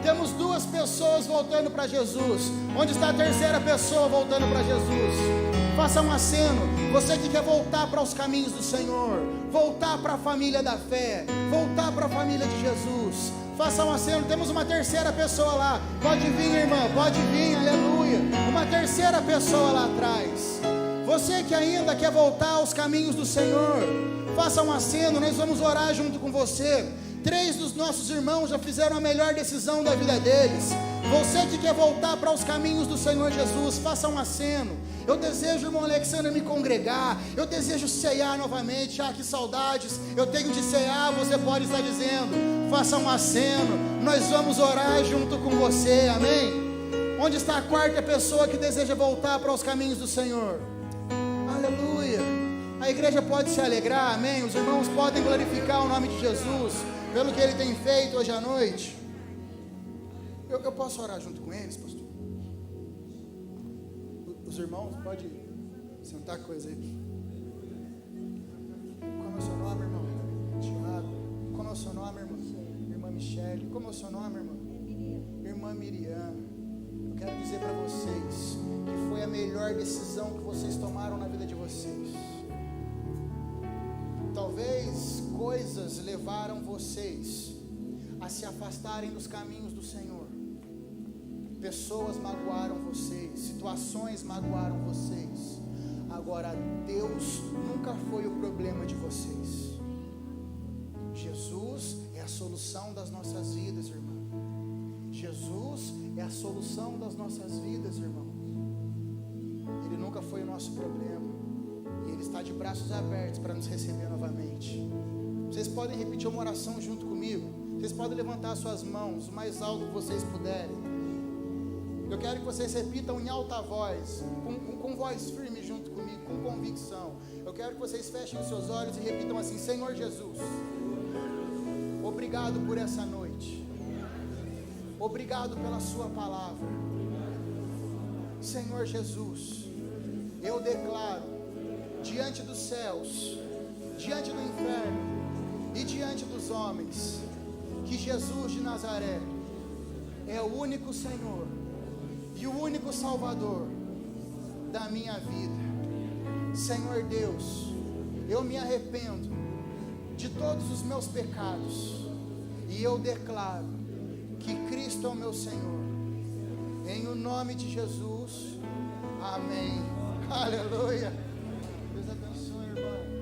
Temos 2 pessoas voltando para Jesus. Onde está a terceira pessoa voltando para Jesus? Faça um aceno. Você que quer voltar para os caminhos do Senhor, voltar para a família da fé, voltar para a família de Jesus, faça um aceno. Temos uma terceira pessoa lá. Pode vir, irmã, pode vir, aleluia. Uma terceira pessoa lá atrás. Você que ainda quer voltar aos caminhos do Senhor, faça um aceno. Nós vamos orar junto com você. 3 dos nossos irmãos já fizeram a melhor decisão da vida deles. Você que quer voltar para os caminhos do Senhor Jesus, faça um aceno. Eu desejo, irmão Alexander, me congregar. Eu desejo ceiar novamente. Ah, que saudades eu tenho de ceiar. Você pode estar dizendo: faça um aceno. Nós vamos orar junto com você, amém? Onde está a quarta pessoa que deseja voltar para os caminhos do Senhor? Aleluia. A igreja pode se alegrar, amém? Os irmãos podem glorificar o nome de Jesus pelo que Ele tem feito hoje à noite. Eu posso orar junto com eles, pastor? Os irmãos, pode sentar coisa aí. Como é o seu nome, irmão? Tiago. Como é o seu nome, irmã? Irmã Michele. Como é o seu nome, irmã? Irmã Miriam. Eu quero dizer para vocês que foi a melhor decisão que vocês tomaram na vida de vocês. Talvez coisas levaram vocês a se afastarem dos caminhos do Senhor. Pessoas magoaram vocês, situações magoaram vocês. Agora, Deus nunca foi o problema de vocês. Jesus é a solução das nossas vidas, irmão. Jesus é a solução das nossas vidas, irmão. Ele nunca foi o nosso problema. E Ele está de braços abertos para nos receber novamente. Vocês podem repetir uma oração junto comigo. Vocês podem levantar suas mãos o mais alto que vocês puderem. Eu quero que vocês repitam em alta voz, com voz firme junto comigo, com convicção. Eu quero que vocês fechem os seus olhos e repitam assim: Senhor Jesus, obrigado por essa noite. Obrigado pela sua palavra. Senhor Jesus, eu declaro diante dos céus, diante do inferno e diante dos homens, que Jesus de Nazaré é o único Senhor e o único Salvador da minha vida. Senhor Deus, eu me arrependo de todos os meus pecados e eu declaro que Cristo é o meu Senhor. Em o nome de Jesus, amém. Aleluia. Deus abençoe, irmão.